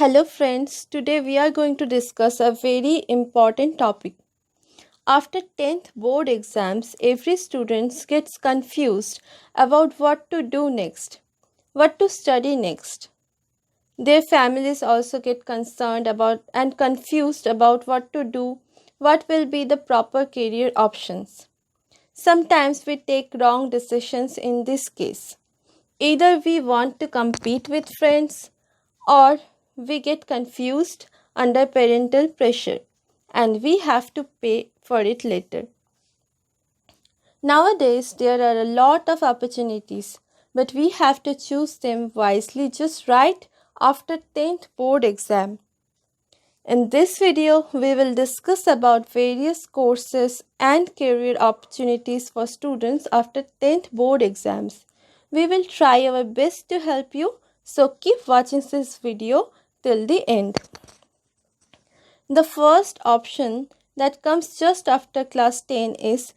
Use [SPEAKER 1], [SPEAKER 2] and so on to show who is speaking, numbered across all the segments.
[SPEAKER 1] Hello, friends. Today we are going to discuss a very important topic. After 10th board exams, every student gets confused about what to do next, what to study next. Their families also get concerned about and confused about what to do, what will be the proper career options. Sometimes we take wrong decisions in this case. Either we want to compete with friends or we get confused under parental pressure and we have to pay for it later. Nowadays, there are a lot of opportunities, but we have to choose them wisely just right after 10th board exam. In this video, we will discuss about various courses and career opportunities for students after 10th board exams. We will try our best to help you, so keep watching this video till the end. The first option that comes just after class 10 is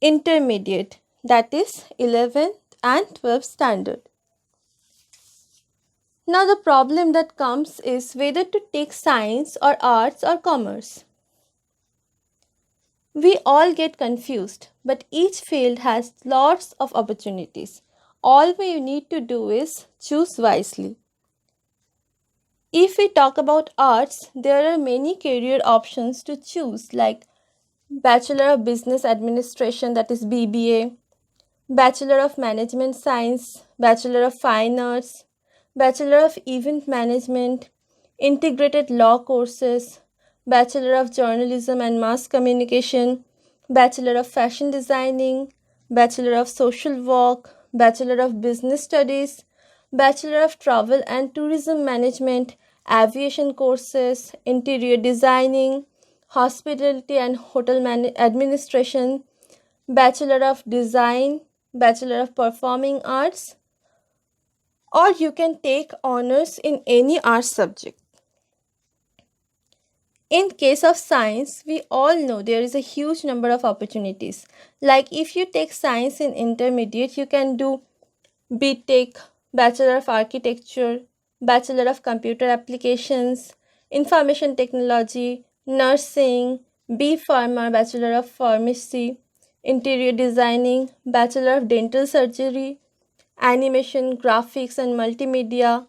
[SPEAKER 1] intermediate, that is 11th and 12th standard. Now the problem that comes is whether to take science or arts or commerce. We all get confused, but each field has lots of opportunities. All we need to do is choose wisely. If we talk about arts, there are many career options to choose like Bachelor of Business Administration, that is BBA, Bachelor of Management Science, Bachelor of Fine Arts, Bachelor of Event Management, Integrated Law courses, Bachelor of Journalism and Mass Communication, Bachelor of Fashion Designing, Bachelor of Social Work, Bachelor of Business Studies, Bachelor of Travel and Tourism Management, Aviation courses, Interior Designing, Hospitality and Hotel Administration, Bachelor of Design, Bachelor of Performing Arts, or you can take honors in any art subject. In case of science, we all know there is a huge number of opportunities. Like if you take science in intermediate, you can do BTech, Bachelor of Architecture, Bachelor of Computer Applications, Information Technology, Nursing, B Pharma, Bachelor of Pharmacy, Interior Designing, Bachelor of Dental Surgery, Animation, Graphics and Multimedia,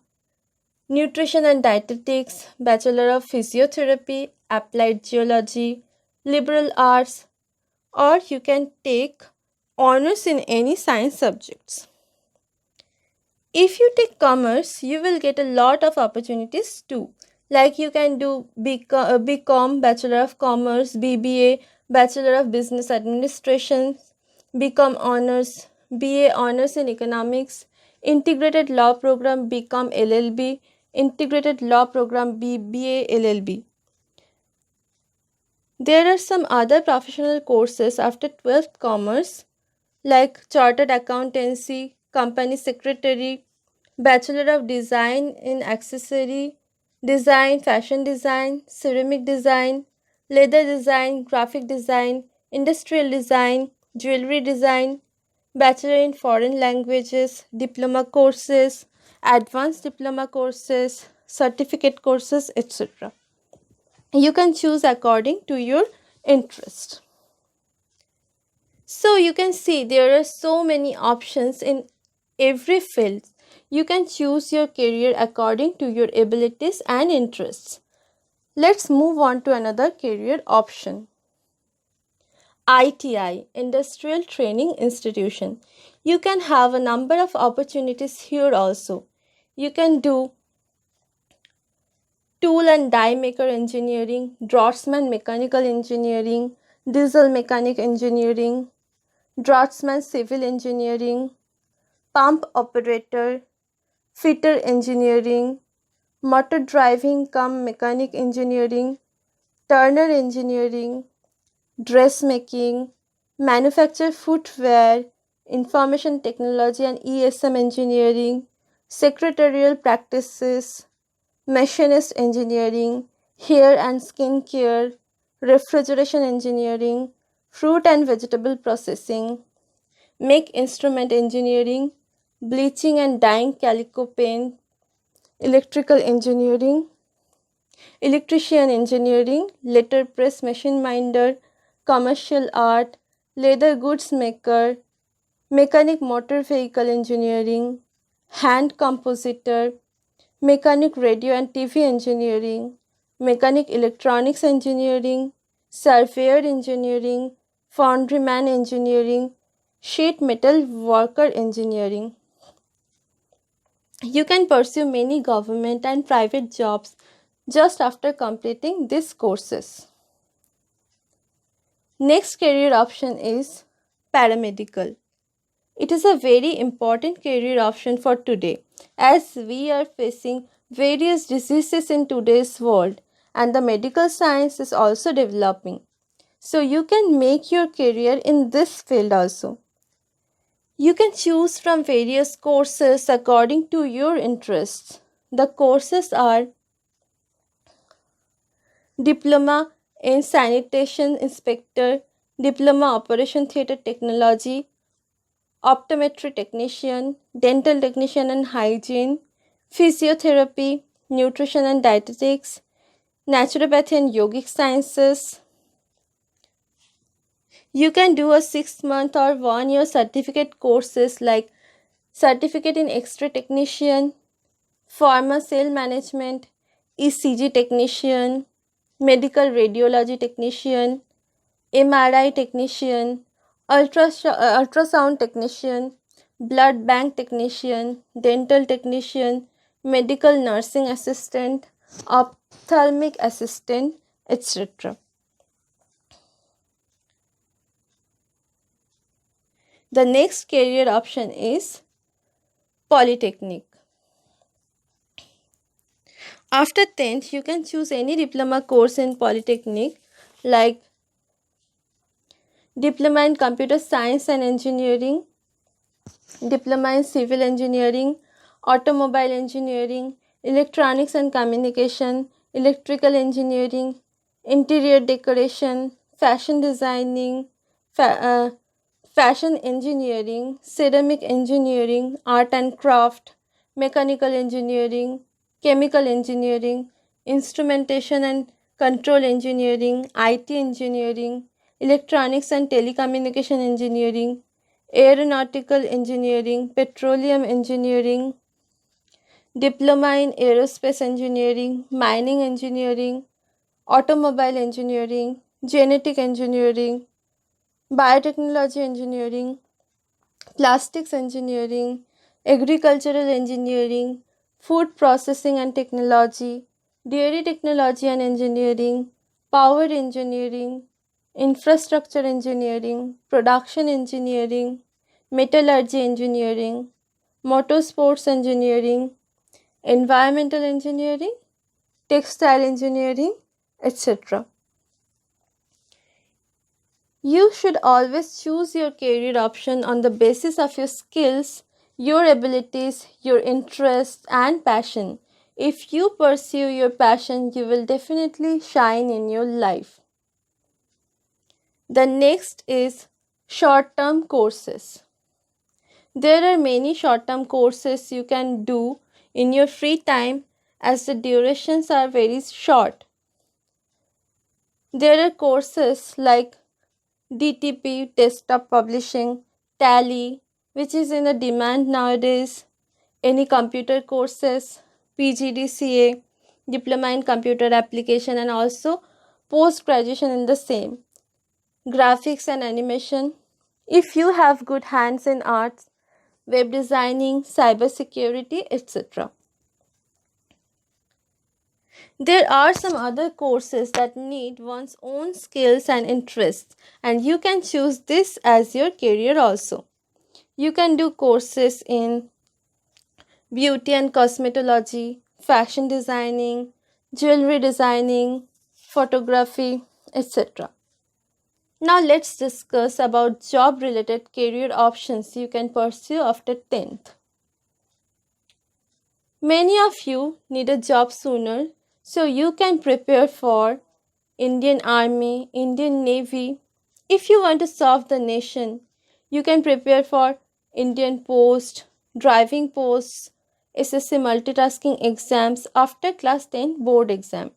[SPEAKER 1] Nutrition and Dietetics, Bachelor of Physiotherapy, Applied Geology, Liberal Arts, or you can take honors in any science subjects. If you take commerce, you will get a lot of opportunities too. Like you can do BCom, Bachelor of Commerce, BBA, Bachelor of Business Administration, BCom Honors, BA Honors in Economics, Integrated Law Program BCom LLB, Integrated Law Program BBA LLB. There are some other professional courses after 12th Commerce like Chartered Accountancy, Company Secretary, Bachelor of Design in Accessory Design, Fashion Design, Ceramic Design, Leather Design, Graphic Design, Industrial Design, Jewelry Design, Bachelor in Foreign Languages, Diploma courses, Advanced Diploma courses, Certificate courses, etc. You can choose according to your interest. So you can see there are so many options in every field. You can choose your career according to your abilities and interests. Let's move on to another career option. ITI, Industrial Training Institution. You can have a number of opportunities here also. You can do tool and die maker engineering, draftsman mechanical engineering, diesel mechanic engineering, draftsman civil engineering, pump operator, fitter engineering, motor driving cum mechanic engineering, turner engineering, dressmaking, manufacture footwear, information technology and ESM engineering, secretarial practices, machinist engineering, hair and skin care, refrigeration engineering, fruit and vegetable processing, make instrument engineering, bleaching and dyeing calico paint, electrical engineering, electrician engineering, letterpress machine minder, commercial art, leather goods maker, mechanic motor vehicle engineering, hand compositor, mechanic radio and TV engineering, mechanic electronics engineering, surveyor engineering, foundryman engineering, sheet metal worker engineering. You can pursue many government and private jobs just after completing these courses. Next career option is paramedical. It is a very important career option for today as we are facing various diseases in today's world and the medical science is also developing. So you can make your career in this field also. You can choose from various courses according to your interests. The courses are Diploma in Sanitation Inspector, Diploma Operation Theatre Technology, Optometry Technician, Dental Technician and Hygiene, Physiotherapy, Nutrition and Dietetics, Naturopathy and Yogic Sciences. You can do a 6 month or 1 year certificate courses like Certificate in X-ray Technician, Pharma Cell Management, ECG Technician, Medical Radiology Technician, MRI Technician, Ultrasound Technician, Blood Bank Technician, Dental Technician, Medical Nursing Assistant, Ophthalmic Assistant, etc. The next career option is Polytechnic. After 10th, you can choose any diploma course in Polytechnic like Diploma in Computer Science and Engineering, Diploma in Civil Engineering, Automobile Engineering, Electronics and Communication, Electrical Engineering, Interior Decoration, Fashion Designing, Fashion Engineering, Ceramic Engineering, Art and Craft, Mechanical Engineering, Chemical Engineering, Instrumentation and Control Engineering, IT Engineering, Electronics and Telecommunication Engineering, Aeronautical Engineering, Petroleum Engineering, Diploma in Aerospace Engineering, Mining Engineering, Automobile Engineering, Genetic Engineering, Biotechnology Engineering, Plastics Engineering, Agricultural Engineering, Food Processing and Technology, Dairy Technology and Engineering, Power Engineering, Infrastructure Engineering, Production Engineering, Metallurgy Engineering, Motorsports Engineering, Environmental Engineering, Textile Engineering, etc. You should always choose your career option on the basis of your skills, your abilities, your interests, and passion. If you pursue your passion, you will definitely shine in your life. The next is short term courses. There are many short term courses you can do in your free time as the durations are very short. There are courses like DTP, Desktop Publishing, Tally, which is in a demand nowadays, any computer courses, PGDCA, Diploma in Computer Application, and also post graduation in the same, graphics and animation. If you have good hands in arts, web designing, cyber security, etc. There are some other courses that need one's own skills and interests, and you can choose this as your career also. You can do courses in beauty and cosmetology, fashion designing, jewelry designing, photography, etc. Now let's discuss about job related career options you can pursue after 10th. Many of you need a job sooner, so you can prepare for Indian Army, Indian Navy. If you want to serve the nation, you can prepare for Indian Post, driving posts, SSC multitasking exams after class 10 board exam.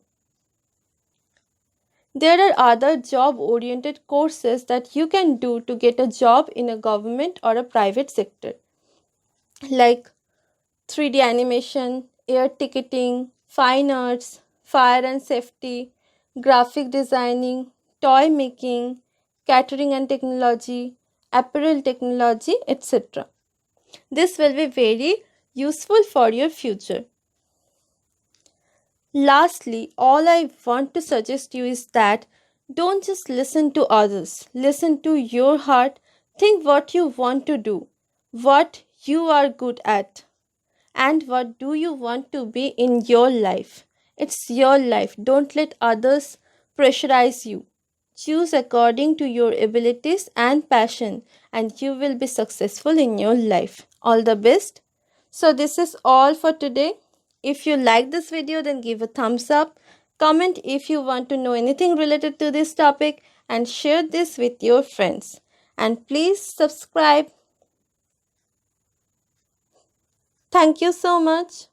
[SPEAKER 1] There are other job-oriented courses that you can do to get a job in a government or a private sector, like 3D animation, air ticketing, fine arts, fire and safety, graphic designing, toy making, catering and technology, apparel technology, etc. This will be very useful for your future. Lastly, all I want to suggest you is that don't just listen to others. Listen to your heart. Think what you want to do, what you are good at, and what do you want to be in your life. It's your life. Don't let others pressurize you. Choose according to your abilities and passion, and you will be successful in your life. All the best. So this is all for today. If you like this video, then give a thumbs up. Comment if you want to know anything related to this topic, and share this with your friends. And please subscribe. Thank you so much.